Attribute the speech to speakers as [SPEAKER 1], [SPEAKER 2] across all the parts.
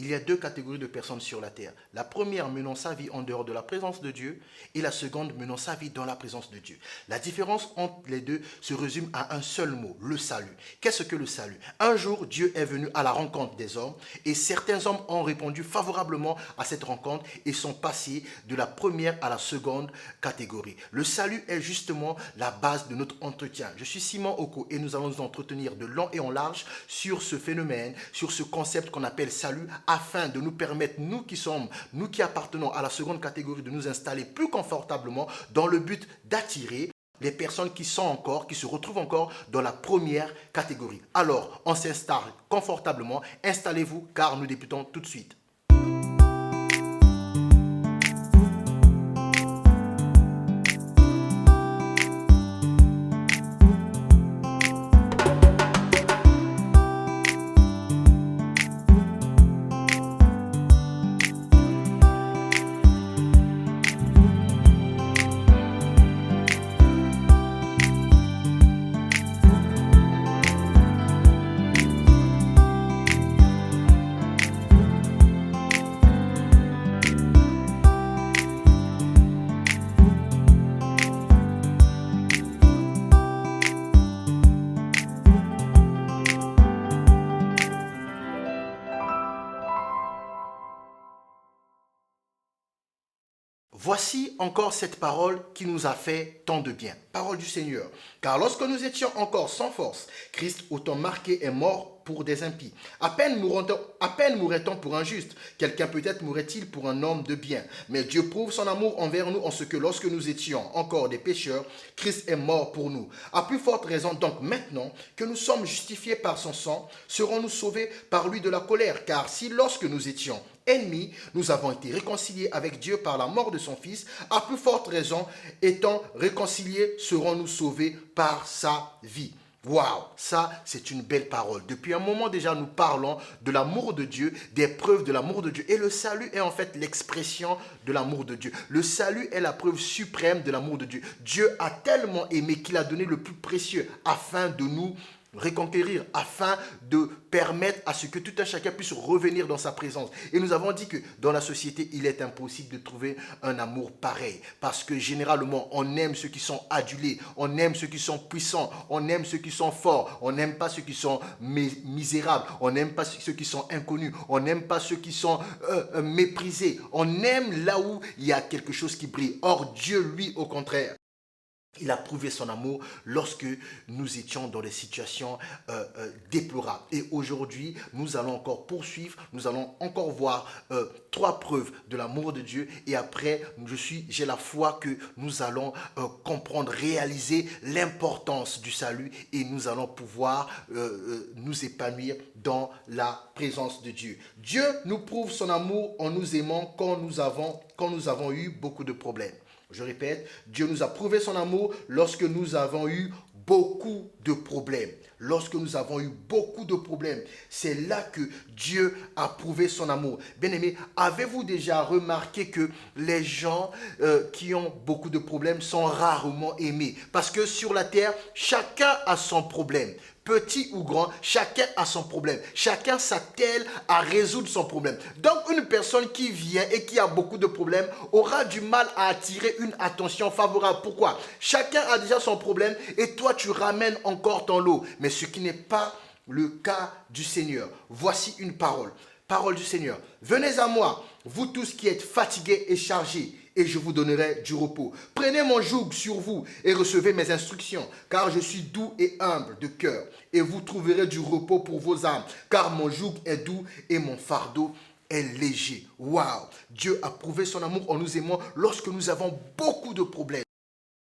[SPEAKER 1] Il y a deux catégories de personnes sur la terre. La première menant sa vie en dehors de la présence de Dieu et la seconde menant sa vie dans la présence de Dieu. La différence entre les deux se résume à un seul mot, le salut. Qu'est-ce que le salut? Un jour, Dieu est venu à la rencontre des hommes et certains hommes ont répondu favorablement à cette rencontre et sont passés de la première à la seconde catégorie. Le salut est justement la base de notre entretien. Je suis Simon Oko et nous allons nous entretenir de long et en large sur ce phénomène, sur ce concept qu'on appelle salut, afin de nous permettre, nous qui appartenons à la seconde catégorie, de nous installer plus confortablement dans le but d'attirer les personnes qui se retrouvent encore dans la première catégorie. Alors, on s'installe confortablement, installez-vous car nous débutons tout de suite. Voici encore cette parole qui nous a fait tant de bien. Parole du Seigneur. Car lorsque nous étions encore sans force, Christ, autant marqué, est mort pour des impies. À peine mourrait-on pour un juste. Quelqu'un peut-être mourrait-il pour un homme de bien. Mais Dieu prouve son amour envers nous en ce que lorsque nous étions encore des pécheurs, Christ est mort pour nous. À plus forte raison donc maintenant que nous sommes justifiés par son sang, serons-nous sauvés par lui de la colère. Car si lorsque nous étions ennemis, nous avons été réconciliés avec Dieu par la mort de son Fils, à plus forte raison, étant réconciliés, serons-nous sauvés par sa vie. Waouh, ça c'est une belle parole. Depuis un moment déjà, nous parlons de l'amour de Dieu, des preuves de l'amour de Dieu. Et le salut est en fait l'expression de l'amour de Dieu. Le salut est la preuve suprême de l'amour de Dieu. Dieu a tellement aimé qu'il a donné le plus précieux afin de nous reconquérir, afin de permettre à ce que tout un chacun puisse revenir dans sa présence. Et nous avons dit que dans la société, il est impossible de trouver un amour pareil. Parce que généralement, on aime ceux qui sont adulés, on aime ceux qui sont puissants, on aime ceux qui sont forts, on n'aime pas ceux qui sont misérables, on n'aime pas ceux qui sont inconnus, on n'aime pas ceux qui sont méprisés. On aime là où il y a quelque chose qui brille. Or, Dieu, lui, au contraire, il a prouvé son amour lorsque nous étions dans des situations déplorables. Et aujourd'hui, nous allons encore poursuivre, nous allons encore voir 3 preuves de l'amour de Dieu. Et après, j'ai la foi que nous allons comprendre, réaliser l'importance du salut et nous allons pouvoir nous épanouir dans la présence de Dieu. Dieu nous prouve son amour en nous aimant quand nous avons eu beaucoup de problèmes. Je répète, Dieu nous a prouvé son amour lorsque nous avons eu beaucoup de problèmes. Lorsque nous avons eu beaucoup de problèmes, c'est là que Dieu a prouvé son amour. Bien-aimés, avez-vous déjà remarqué que les gens qui ont beaucoup de problèmes sont rarement aimés? Parce que sur la terre, chacun a son problème. Petit ou grand, chacun a son problème. Chacun s'attelle à résoudre son problème. Donc, une personne qui vient et qui a beaucoup de problèmes aura du mal à attirer une attention favorable. Pourquoi? Chacun a déjà son problème et toi, tu ramènes encore ton lot. Mais ce qui n'est pas le cas du Seigneur. Voici une parole. Parole du Seigneur. Venez à moi, vous tous qui êtes fatigués et chargés, et je vous donnerai du repos. Prenez mon joug sur vous et recevez mes instructions, car je suis doux et humble de cœur, et vous trouverez du repos pour vos âmes, car mon joug est doux et mon fardeau est léger. Waouh! Dieu a prouvé son amour en nous aimant lorsque nous avons beaucoup de problèmes.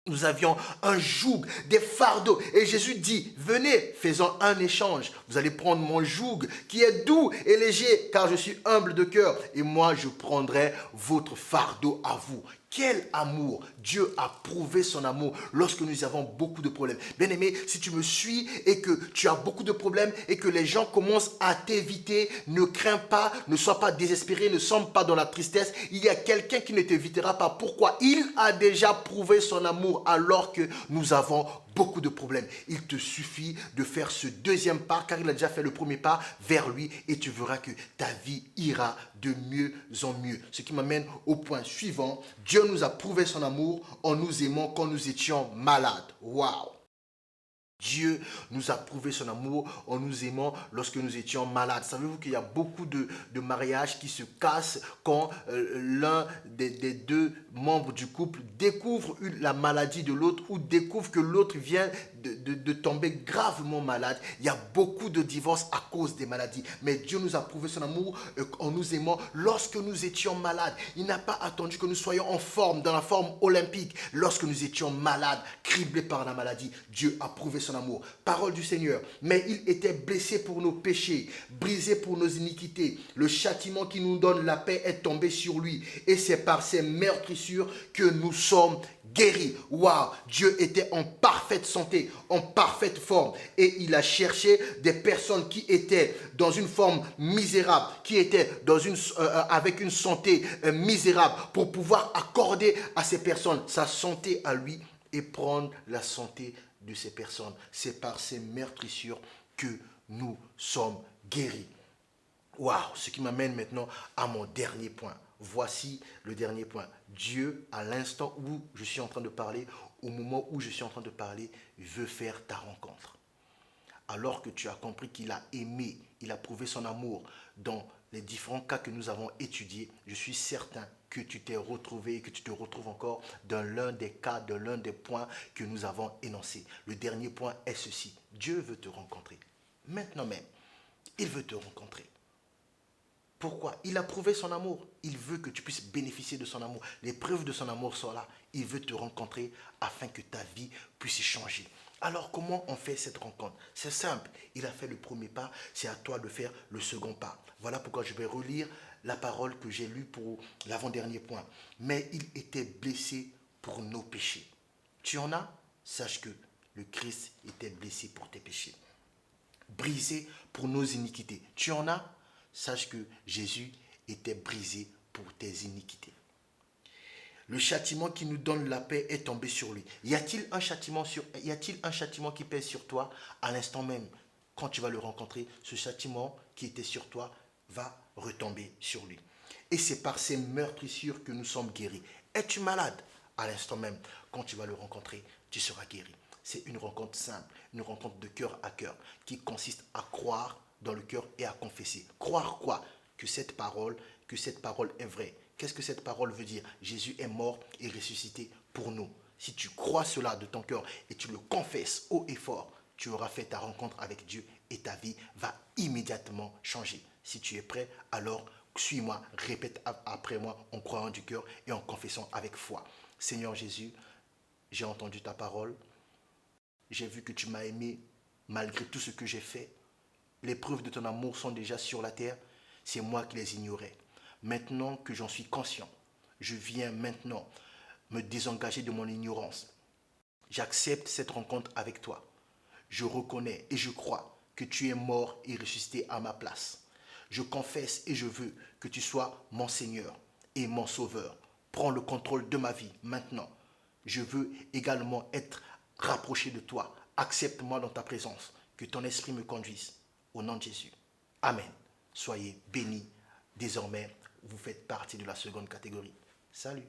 [SPEAKER 1] Nous avions un joug, des fardeaux. Et Jésus dit, venez, faisons un échange. Vous allez prendre mon joug qui est doux et léger, car je suis humble de cœur. Et moi, je prendrai votre fardeau à vous. Quel amour! Dieu a prouvé son amour lorsque nous avons beaucoup de problèmes. Bien-aimé, si tu me suis et que tu as beaucoup de problèmes et que les gens commencent à t'éviter, ne crains pas, ne sois pas désespéré, ne sommes pas dans la tristesse. Il y a quelqu'un qui ne t'évitera pas. Pourquoi? Il a déjà prouvé son amour alors que nous avons beaucoup de problèmes. Il te suffit de faire ce deuxième pas, car il a déjà fait le premier pas vers lui, et tu verras que ta vie ira de mieux en mieux. Ce qui m'amène au point suivant. Dieu nous a prouvé son amour en nous aimant quand nous étions malades. Waouh! Dieu nous a prouvé son amour en nous aimant lorsque nous étions malades. Savez-vous qu'il y a beaucoup de mariages qui se cassent quand l'un des deux membres du couple découvre la maladie de l'autre ou découvre que l'autre vient de tomber gravement malade. Il y a beaucoup de divorces à cause des maladies. Mais Dieu nous a prouvé son amour en nous aimant lorsque nous étions malades. Il n'a pas attendu que nous soyons en forme, dans la forme olympique. Lorsque nous étions malades, criblés par la maladie, Dieu a prouvé son amour. Parole du Seigneur. Mais il était blessé pour nos péchés, brisé pour nos iniquités. Le châtiment qui nous donne la paix est tombé sur lui. Et c'est par ses meurtrissures que nous sommes guéri. Waouh, Dieu était en parfaite santé, en parfaite forme. Et il a cherché des personnes qui étaient dans une forme misérable, qui étaient avec une santé misérable, pour pouvoir accorder à ces personnes sa santé à lui et prendre la santé de ces personnes. C'est par ces meurtrissures que nous sommes guéris. Waouh, ce qui m'amène maintenant à mon dernier point. Voici le dernier point. Dieu, à l'instant où je suis en train de parler, au moment où je suis en train de parler, veut faire ta rencontre. Alors que tu as compris qu'il a aimé, il a prouvé son amour dans les différents cas que nous avons étudiés, je suis certain que tu t'es retrouvé et que tu te retrouves encore dans l'un des cas, dans l'un des points que nous avons énoncés. Le dernier point est ceci. Dieu veut te rencontrer. Maintenant même, il veut te rencontrer. Pourquoi? Il a prouvé son amour. Il veut que tu puisses bénéficier de son amour. Les preuves de son amour sont là. Il veut te rencontrer afin que ta vie puisse changer. Alors comment on fait cette rencontre? C'est simple. Il a fait le premier pas. C'est à toi de faire le second pas. Voilà pourquoi je vais relire la parole que j'ai lue pour l'avant-dernier point. Mais il était blessé pour nos péchés. Tu en as? Sache que le Christ était blessé pour tes péchés. Brisé pour nos iniquités. Tu en as? Sache que Jésus était brisé pour tes iniquités. Le châtiment qui nous donne la paix est tombé sur lui. Y a-t-il un châtiment qui pèse sur toi à l'instant même? Quand tu vas le rencontrer, ce châtiment qui était sur toi va retomber sur lui. Et c'est par ces meurtrissures que nous sommes guéris. Es-tu malade? À l'instant même, quand tu vas le rencontrer, tu seras guéri. C'est une rencontre simple, une rencontre de cœur à cœur, qui consiste à croire dans le cœur et à confesser. Croire quoi? Que cette parole est vraie. Qu'est-ce que cette parole veut dire? Jésus est mort et ressuscité pour nous. Si tu crois cela de ton cœur et tu le confesses haut et fort, tu auras fait ta rencontre avec Dieu et ta vie va immédiatement changer. Si tu es prêt, alors suis-moi, répète après moi en croyant du cœur et en confessant avec foi. Seigneur Jésus, j'ai entendu ta parole. J'ai vu que tu m'as aimé malgré tout ce que j'ai fait. Les preuves de ton amour sont déjà sur la terre. C'est moi qui les ignorais. Maintenant que j'en suis conscient, je viens maintenant me désengager de mon ignorance. J'accepte cette rencontre avec toi. Je reconnais et je crois que tu es mort et ressuscité à ma place. Je confesse et je veux que tu sois mon Seigneur et mon Sauveur. Prends le contrôle de ma vie maintenant. Je veux également être rapproché de toi. Accepte-moi dans ta présence. Que ton esprit me conduise. Au nom de Jésus. Amen. Soyez bénis. Désormais, vous faites partie de la seconde catégorie. Salut.